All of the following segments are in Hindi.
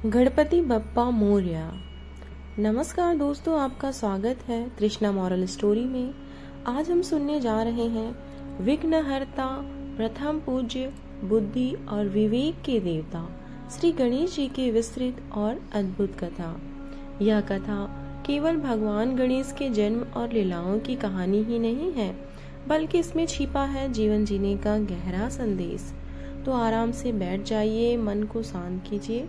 गणपति बप्पा मोरया। नमस्कार दोस्तों, आपका स्वागत है कृष्णा मॉरल स्टोरी में। आज हम सुनने जा रहे हैं विघ्नहर्ता, प्रथम पूज्य, बुद्धि और विवेक के देवता श्री गणेश जी की विस्तृत और अद्भुत कथा। यह कथा केवल भगवान गणेश के जन्म और लीलाओं की कहानी ही नहीं है, बल्कि इसमें छिपा है जीवन जीने का गहरा संदेश। तो आराम से बैठ जाइए, मन को शांत कीजिए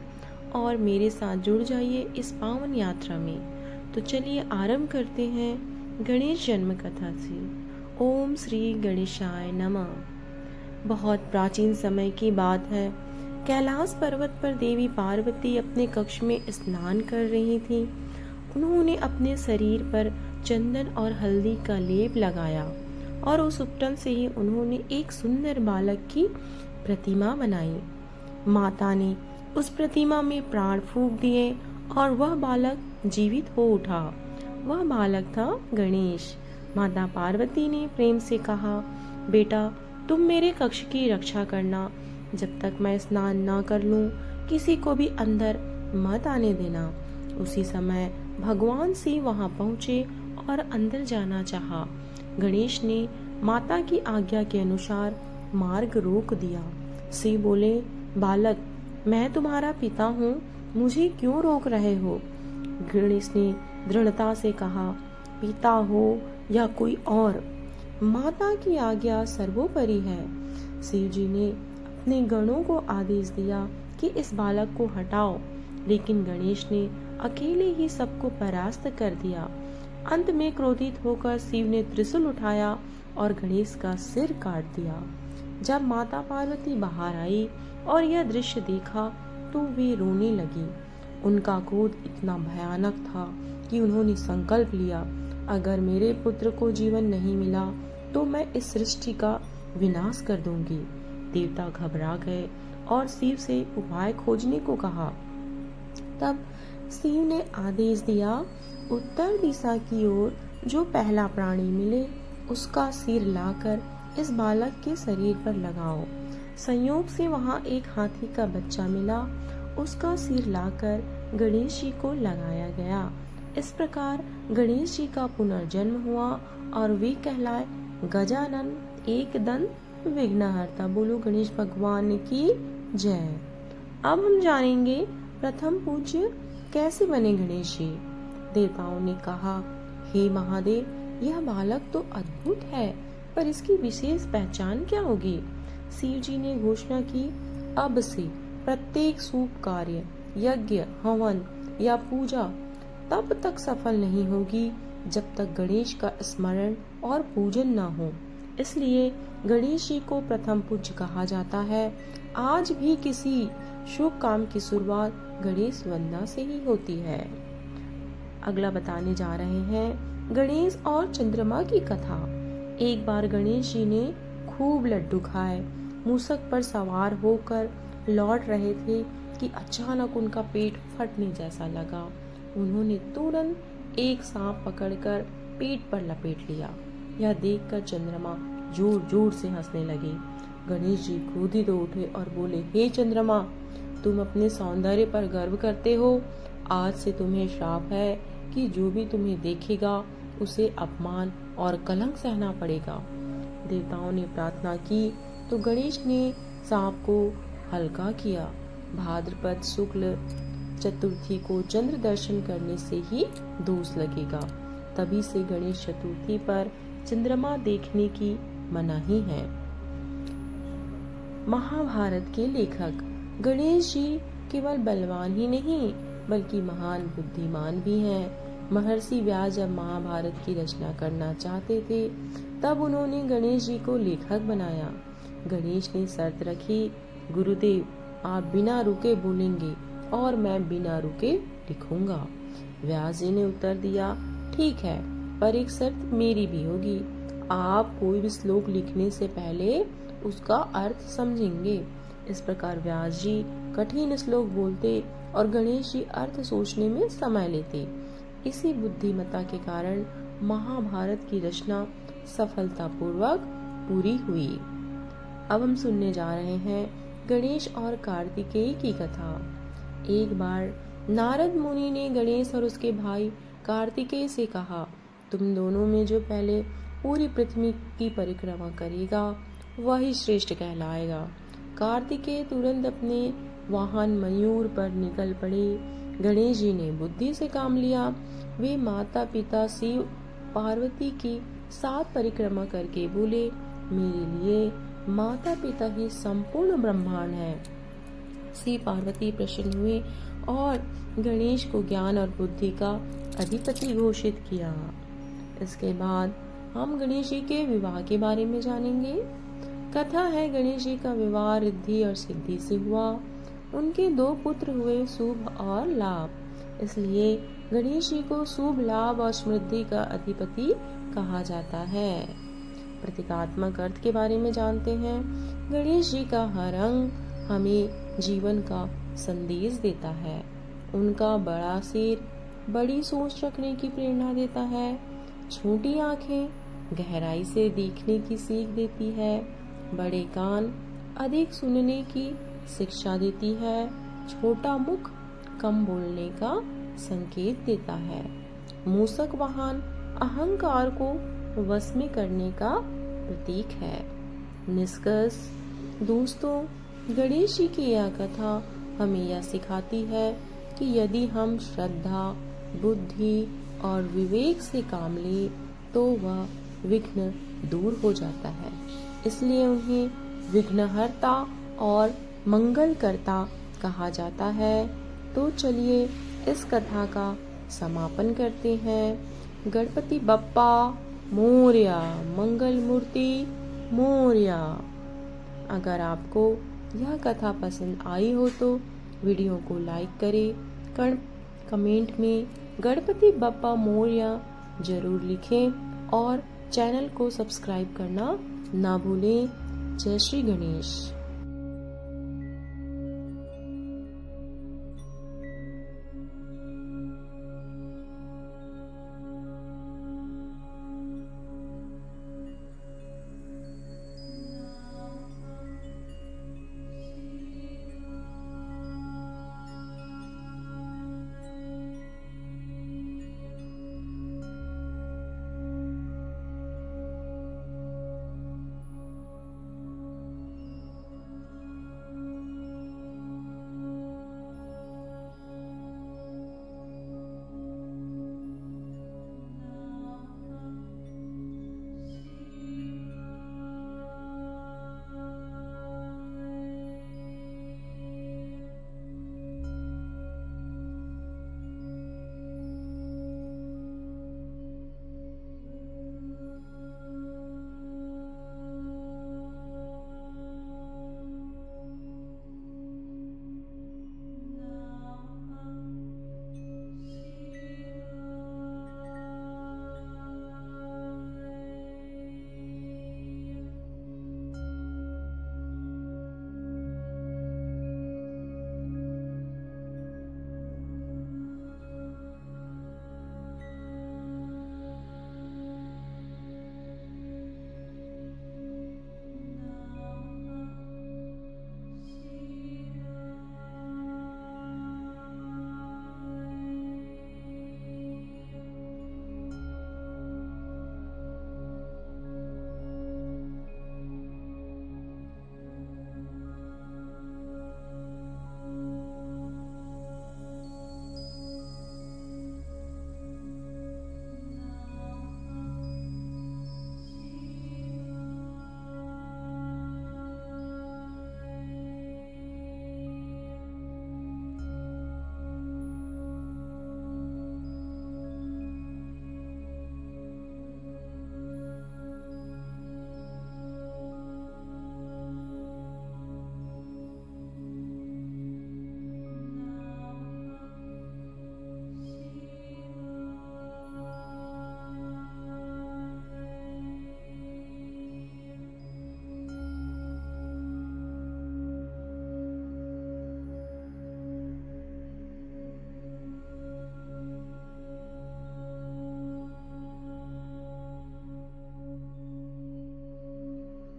और मेरे साथ जुड़ जाइए इस पावन यात्रा में। तो चलिए आरंभ करते हैं गणेश जन्म कथा से। ओम श्री गणेशाय नमः। बहुत प्राचीन समय की बात है। कैलाश पर्वत पर देवी पार्वती अपने कक्ष में स्नान कर रही थी। उन्होंने अपने शरीर पर चंदन और हल्दी का लेप लगाया और उस उपटन से ही उन्होंने एक सुंदर बालक की प्रतिमा बनाई। माता ने उस प्रतिमा में प्राण फूंक दिए और वह बालक जीवित हो उठा। वह बालक था गणेश। माता पार्वती ने प्रेम से कहा, बेटा तुम मेरे कक्ष की रक्षा करना। जब तक मैं स्नान न कर लूं, किसी को भी अंदर मत आने देना। उसी समय भगवान शिव वहां पहुंचे और अंदर जाना चाहा। गणेश ने माता की आज्ञा के अनुसार मार्ग रोक दिया। शिव बोले, बालक मैं तुम्हारा पिता हूँ, मुझे क्यों रोक रहे हो? गणेश ने दृढ़ता से कहा, पिता हो या कोई और, माता की आज्ञा सर्वोपरि है। शिव जी ने अपने गणों को आदेश दिया कि इस बालक को हटाओ, लेकिन गणेश ने अकेले ही सबको परास्त कर दिया। अंत में क्रोधित होकर शिव ने त्रिशूल उठाया और गणेश का सिर काट दिया। जब माता पार्वती बाहर आई और यह दृश्य देखा तो वे रोने लगी। उनका क्रोध इतना भयानक था कि उन्होंने संकल्प लिया, अगर मेरे पुत्र को जीवन नहीं मिला तो मैं इस सृष्टि का विनाश कर दूंगी। देवता घबरा गए और शिव से उपाय खोजने को कहा। तब शिव ने आदेश दिया, उत्तर दिशा की ओर जो पहला प्राणी मिले उसका सिर लाकर इस बालक के शरीर पर लगाओ। संयोग से वहां एक हाथी का बच्चा मिला, उसका सिर लाकर गणेश जी को लगाया गया। इस प्रकार गणेश जी का पुनर्जन्म हुआ और वे कहलाए गजानन एक दंत विघ्नहर्ता। बोलो गणेश भगवान की जय। अब हम जानेंगे प्रथम पूज्य कैसे बने गणेश जी। देवताओं ने कहा, हे महादेव, यह बालक तो अद्भुत है, पर इसकी विशेष पहचान क्या होगी? शिव जी ने घोषणा की, अब से प्रत्येक शुभ कार्य, यज्ञ, हवन या पूजा तब तक सफल नहीं होगी जब तक गणेश का स्मरण और पूजन न हो। इसलिए गणेश जी को प्रथम पूज्य कहा जाता है। आज भी किसी शुभ काम की शुरुआत गणेश वंदना से ही होती है। अगला बताने जा रहे हैं गणेश और चंद्रमा की कथा। एक बार गणेश जी ने खूब लड्डू खाए। मूसक पर सवार होकर लौट रहे थे कि अचानक उनका पेट फटने जैसा लगा। उन्होंने तुरंत एक सांप पकड़कर पेट पर लपेट लिया। यह देखकर चंद्रमा जोर जोर से हंसने लगे। गणेश जी क्रोधित हो उठे और बोले, हे चंद्रमा, तुम अपने सौंदर्य पर गर्व करते हो। आज से तुम्हें श्राप है कि जो भी तुम्हें देखेगा उसे अपमान और कलंक सहना पड़ेगा। देवताओं ने प्रार्थना की तो गणेश ने सांप को हल्का किया। भाद्रपद शुक्ल चतुर्थी को चंद्र दर्शन करने से ही दोष लगेगा। तभी से गणेश चतुर्थी पर चंद्रमा देखने की मनाही है। महाभारत के लेखक गणेश जी केवल बलवान ही नहीं बल्कि महान बुद्धिमान भी हैं। महर्षि व्यास जब महाभारत की रचना करना चाहते थे तब उन्होंने गणेश जी को लेखक बनाया। गणेश ने शर्त रखी, गुरुदेव आप बिना रुके बोलेंगे और मैं बिना रुके लिखूंगा। व्यास जी ने उत्तर दिया, ठीक है, पर एक शर्त मेरी भी होगी। आप कोई भी श्लोक लिखने से पहले उसका अर्थ समझेंगे। इस प्रकार व्यास जी कठिन श्लोक बोलते और गणेश जी अर्थ सोचने में समय लेते। इसी बुद्धिमत्ता के कारण महाभारत की रचना सफलतापूर्वक पूरी हुई। अब हम सुनने जा रहे हैं गणेश और कार्तिकेय की कथा। एक बार नारद मुनि ने गणेश और उसके भाई कार्तिकेय से कहा, तुम दोनों में जो पहले पूरी पृथ्वी की परिक्रमा करेगा वही श्रेष्ठ कहलाएगा। कार्तिकेय तुरंत अपने वाहन मयूर पर निकल पड़े। गणेश जी ने बुद्धि से काम लिया। वे माता पिता शिव पार्वती की 7 परिक्रमा करके बोले, मेरे लिए माता पिता ही संपूर्ण ब्रह्मांड है। शिव पार्वती प्रसन्न हुए और गणेश को ज्ञान और बुद्धि का अधिपति घोषित किया। इसके बाद हम गणेश जी के विवाह के बारे में जानेंगे। कथा है, गणेश जी का विवाह रिद्धि और सिद्धि से हुआ। उनके 2 पुत्र हुए, शुभ और लाभ। इसलिए गणेश जी को शुभ, लाभ और समृद्धि का अधिपति कहा जाता है। प्रतीकात्मक अर्थ के बारे में जानते हैं। गणेश जी का हर अंग हमें जीवन का संदेश देता है। उनका बड़ा सिर बड़ी सोच रखने की प्रेरणा देता है। छोटी आंखें गहराई से देखने की सीख देती है। बड़े कान अधिक सुनने की शिक्षा देती है। छोटा मुख कम बोलने का संकेत देता है। मूषक वाहन अहंकार को वश में करने का प्रतीक है। निष्कर्ष दोस्तों, गणेश जी की यह कथा हमें यह सिखाती है कि यदि हम श्रद्धा, बुद्धि और विवेक से काम लें तो वह विघ्न दूर हो जाता है। इसलिए उन्हें विघ्नहर्ता और मंगलकर्ता कहा जाता है। तो चलिए इस कथा का समापन करते हैं। गणपति बप्पा मोरया, मंगल मूर्ति मोरया। अगर आपको यह कथा पसंद आई हो तो वीडियो को लाइक करें। कमेंट में गणपति बप्पा मोरया जरूर लिखें और चैनल को सब्सक्राइब करना ना भूलें। जय श्री गणेश।